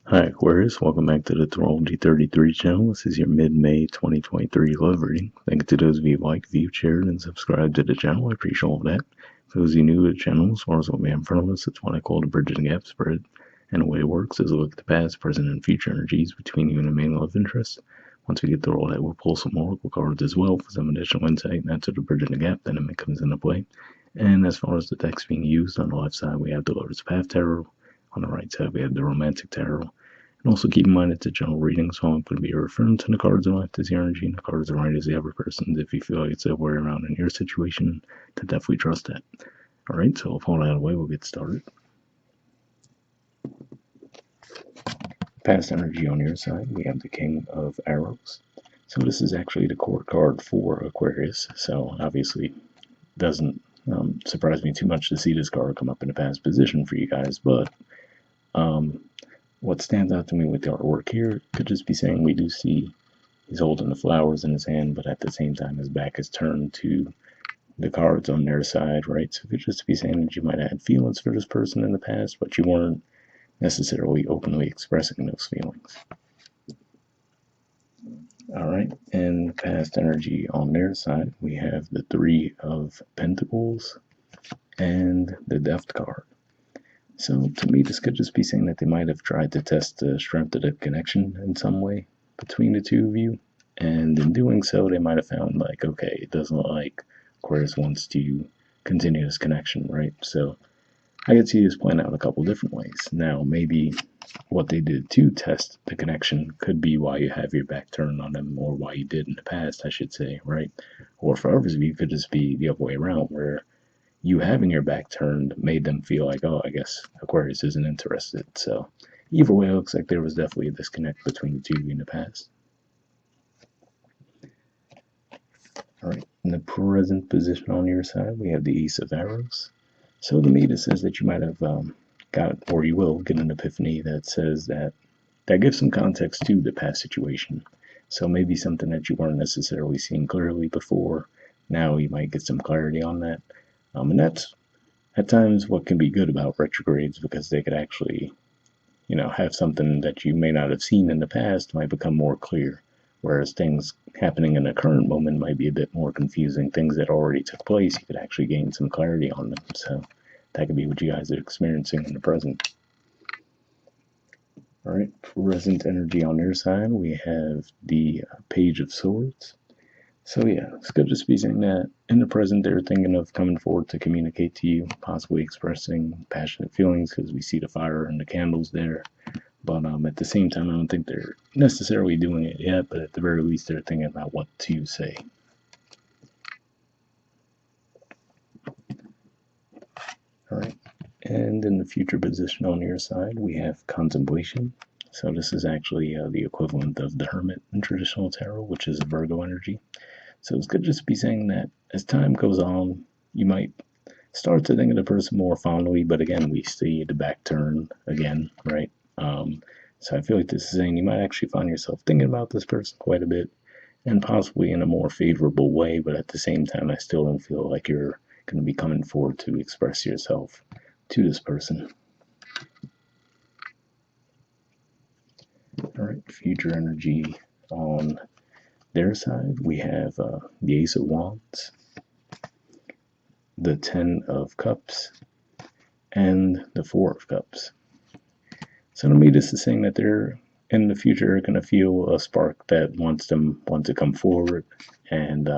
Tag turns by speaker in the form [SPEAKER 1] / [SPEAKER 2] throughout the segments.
[SPEAKER 1] Hi Aquarius, welcome back to the Astrology 33 channel. This is your mid-May 2023 love reading. Thank you to those of you who liked, viewed, shared, and subscribed to the channel. I appreciate all of that. For those of you new to the channel, as far as what we have in front of us, it's what I call the bridging gap spread. And the way it works is a look at the past, present, and future energies between you and a main love interest. Once we get through all that, we'll pull some oracle cards as well for some additional insight, and that's the bridging the gap dynamic comes into play. And as far as the decks being used, on the left side we have the Lover's Path Tarot. On the right side we have the Romantic Tarot. And also keep in mind it's a general reading, so I'm going to be referring to the cards on the left as your energy and the cards on the right as the other person's. If you feel like it's the other way around in your situation, then definitely trust that. Alright, so with all that out of the way, we'll get started. Past energy on your side, we have the King of Arrows. So this is actually the court card for Aquarius, so obviously doesn't surprise me too much to see this card come up in a past position for you guys, but what stands out to me with the artwork here could just be saying we do see he's holding the flowers in his hand, but at the same time his back is turned to the cards on their side, right? So it could just be saying that you might have had feelings for this person in the past, but you weren't necessarily openly expressing those feelings. All right, and past energy on their side, we have the Three of Pentacles and the Death card. So to me, this could just be saying that they might have tried to test the strength of the connection in some way between the two of you. And in doing so, they might have found like, okay, it doesn't look like Aquarius wants to continue this connection, right? So I could see this playing out a couple different ways. Now, maybe what they did to test the connection could be why you have your back turned on them, or why you did in the past, I should say, right? Or for others of you, it could just be the other way around, where you having your back turned made them feel like, oh, I guess Aquarius isn't interested. So either way, it looks like there was definitely a disconnect between the two of you in the past. All right, in the present position on your side, we have the Ace of Arrows. So to me, this says that you might have got, or you will get an epiphany that says that gives some context to the past situation. So maybe something that you weren't necessarily seeing clearly before. Now you might get some clarity on that. And that's at times what can be good about retrogrades, because they could actually, have something that you may not have seen in the past might become more clear, whereas things happening in the current moment might be a bit more confusing. Things that already took place, you could actually gain some clarity on them. So that could be what you guys are experiencing in the present. All right, present energy on your side, we have the Page of Swords. So yeah, this could just be saying that in the present they're thinking of coming forward to communicate to you, possibly expressing passionate feelings, because we see the fire and the candles there. But at the same time, I don't think they're necessarily doing it yet, but at the very least they're thinking about what to say. All right, and in the future position on your side, we have Contemplation. So this is actually the equivalent of the Hermit in traditional tarot, which is Virgo energy. So it's good to just be saying that as time goes on, you might start to think of the person more fondly, but again, we see the back turn again, right? So I feel like this is saying you might actually find yourself thinking about this person quite a bit, and possibly in a more favorable way, but at the same time, I still don't feel like you're going to be coming forward to express yourself to this person. All right, future energy on their side, we have the Ace of Wands, the Ten of Cups, and the Four of Cups. So to me, this is saying that they're in the future going to feel a spark that wants them to come forward and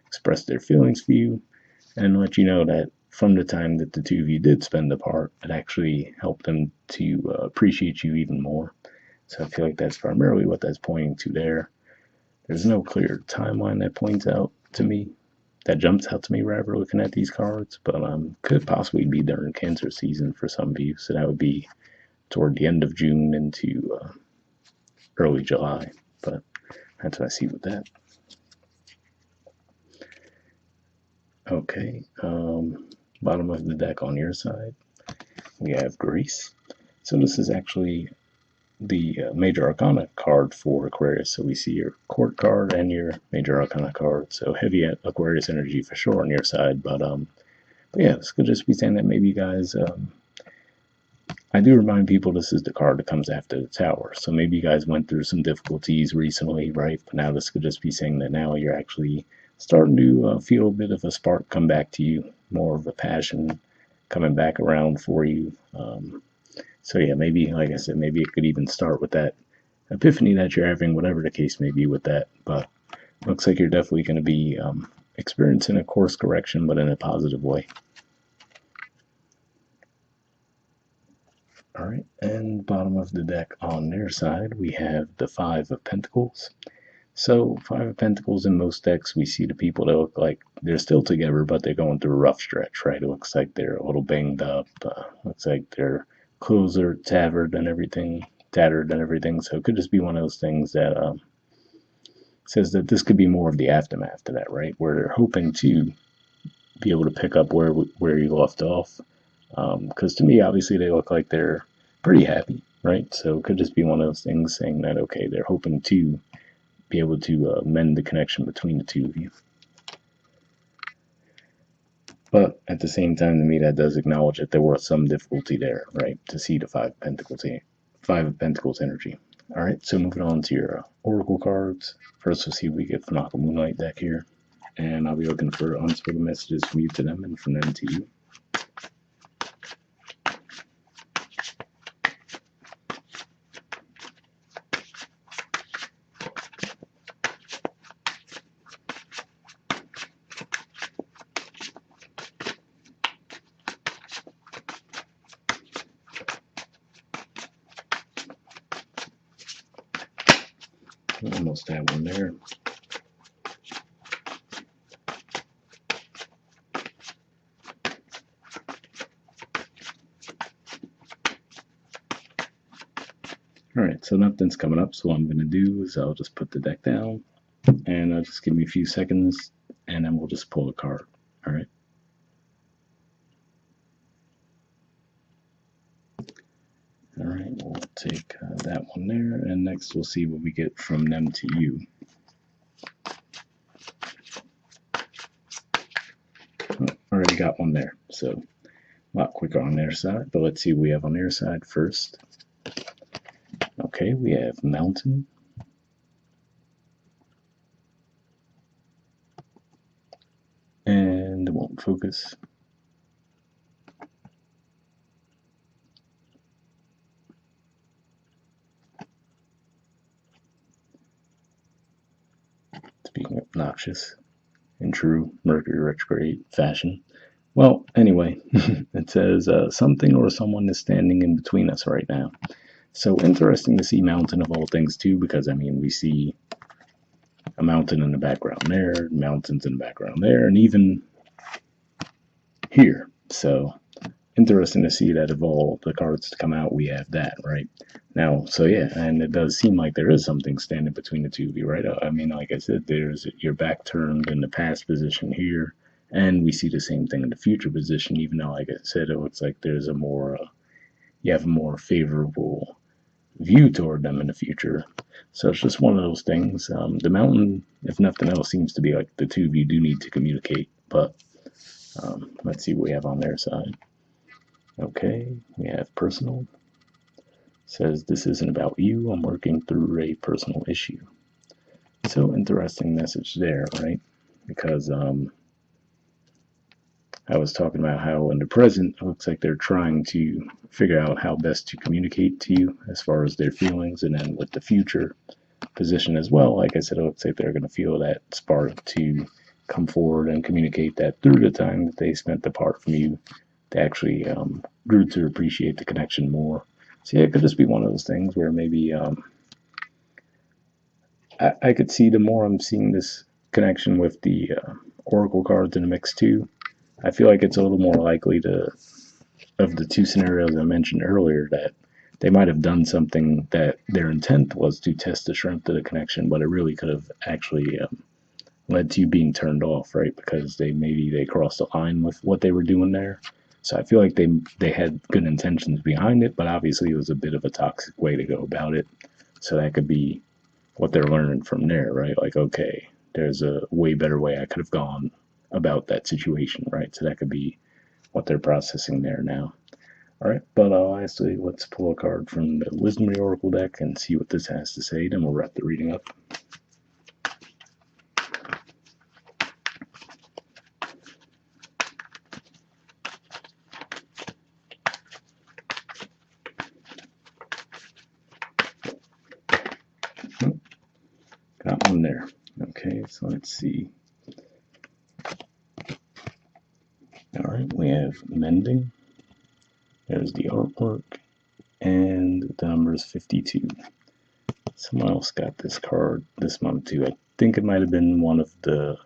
[SPEAKER 1] express their feelings for you, and let you know that from the time that the two of you did spend apart, it actually helped them to appreciate you even more. So I feel like that's primarily what that's pointing to there. There's no clear timeline that points out to me, that jumps out to me rather, looking at these cards, but could possibly be during Cancer season for some of you. So that would be toward the end of June into early July. But that's what I see with that. Okay, bottom of the deck on your side, we have Grace. So this is actually the Major Arcana card for Aquarius. So we see your Court card and your Major Arcana card. So heavy Aquarius energy for sure on your side. But yeah, this could just be saying that maybe you guys I do remind people this is the card that comes after the Tower. So maybe you guys went through some difficulties recently, right? But now this could just be saying that now you're actually starting to feel a bit of a spark come back to you, more of a passion coming back around for you. So yeah, maybe, like I said, maybe it could even start with that epiphany that you're having, whatever the case may be with that. But looks like you're definitely going to be experiencing a course correction, but in a positive way. All right, and bottom of the deck on their side, we have the Five of Pentacles. So, Five of Pentacles in most decks, we see the people that look like they're still together, but they're going through a rough stretch, right? It looks like they're a little banged up. Looks like their clothes are tattered and everything. So it could just be one of those things that says that this could be more of the aftermath to that, right? Where they're hoping to be able to pick up where you left off. Because to me, obviously, they look like they're pretty happy, right? So it could just be one of those things saying that, okay, they're hoping to be able to mend the connection between the two of you. But at the same time, to me, that does acknowledge that there was some difficulty there, right? To see the Five of Pentacles energy. All right, so moving on to your Oracle cards. First, we'll see if we get Fanaka Moonlight deck here. And I'll be looking for unspoken messages from you to them and from them to you. Almost have one there. Alright, so nothing's coming up, so what I'm going to do is I'll just put the deck down, and just give me a few seconds, and then we'll just pull a card. Alright. Alright, we'll take that one there, and next we'll see what we get from them to you. Oh, already got one there, so a lot quicker on their side, but let's see what we have on their side first. Okay, we have Mountain. And it won't focus. It's being obnoxious in true Mercury retrograde fashion. Well, anyway, it says something or someone is standing in between us right now. So interesting to see Mountain of all things too, because I mean we see a mountain in the background there, mountains in the background there, and even here. So interesting to see that of all the cards to come out, we have that, right? Now, so yeah, and it does seem like there is something standing between the two of you, right? I mean, like I said, there's your back turned in the past position here, and we see the same thing in the future position, even though, like I said, it looks like there's a more, you have a more favorable view toward them in the future. So it's just one of those things. The mountain, if nothing else, seems to be like the two of you do need to communicate, but let's see what we have on their side. Okay, we have personal. Says this isn't about you. I'm working through a personal issue. So interesting message there, right? Because I was talking about how in the present it looks like they're trying to figure out how best to communicate to you as far as their feelings, and then with the future position as well, like I said, it looks like they're going to feel that spark to come forward and communicate that through the time that they spent apart from you, they actually grew to appreciate the connection more. So yeah, it could just be one of those things where maybe I could see the more I'm seeing this connection with the Oracle cards in the mix too, I feel like it's a little more likely to, of the two scenarios I mentioned earlier, that they might have done something that their intent was to test the strength of the connection, but it really could have actually led to you being turned off, right? Because they crossed the line with what they were doing there. So I feel like they had good intentions behind it, but obviously it was a bit of a toxic way to go about it. So that could be what they're learning from there, right? Like, okay, there's a way better way I could have gone about that situation, right? So that could be what they're processing there now. Alright, but lastly, let's pull a card from the Wisdom of the Oracle deck and see what this has to say. Then we'll wrap the reading up. Got one there. Okay, so let's see. Alright, we have mending. There's the artwork. And the number is 52. Someone else got this card this month too. I think it might have been one of the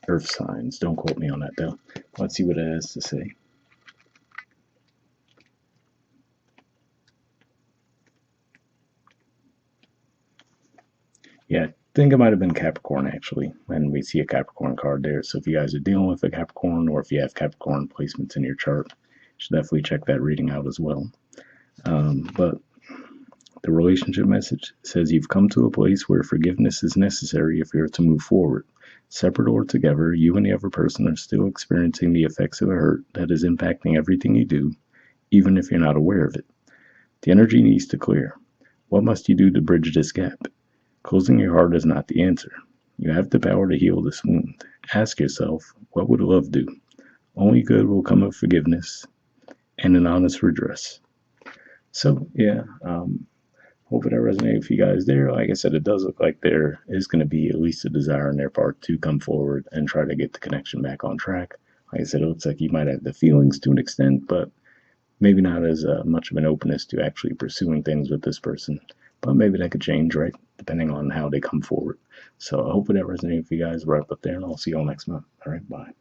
[SPEAKER 1] earth signs. Don't quote me on that though. Let's see what it has to say. Yeah, I think it might have been Capricorn actually, and we see a Capricorn card there. So if you guys are dealing with a Capricorn, or if you have Capricorn placements in your chart, you should definitely check that reading out as well. But the relationship message says you've come to a place where forgiveness is necessary if you're to move forward. Separate or together, you and the other person are still experiencing the effects of a hurt that is impacting everything you do, even if you're not aware of it. The energy needs to clear. What must you do to bridge this gap? Closing your heart is not the answer. You have the power to heal this wound. Ask yourself, what would love do? Only good will come of forgiveness and an honest redress. So, yeah, hope that resonated with you guys there. Like I said, it does look like there is going to be at least a desire on their part to come forward and try to get the connection back on track. Like I said, it looks like you might have the feelings to an extent, but maybe not as much of an openness to actually pursuing things with this person. But maybe that could change, right? Depending on how they come forward. So I hope that resonated with you guys. Wrap up there, and I'll see you all next month. All right, bye.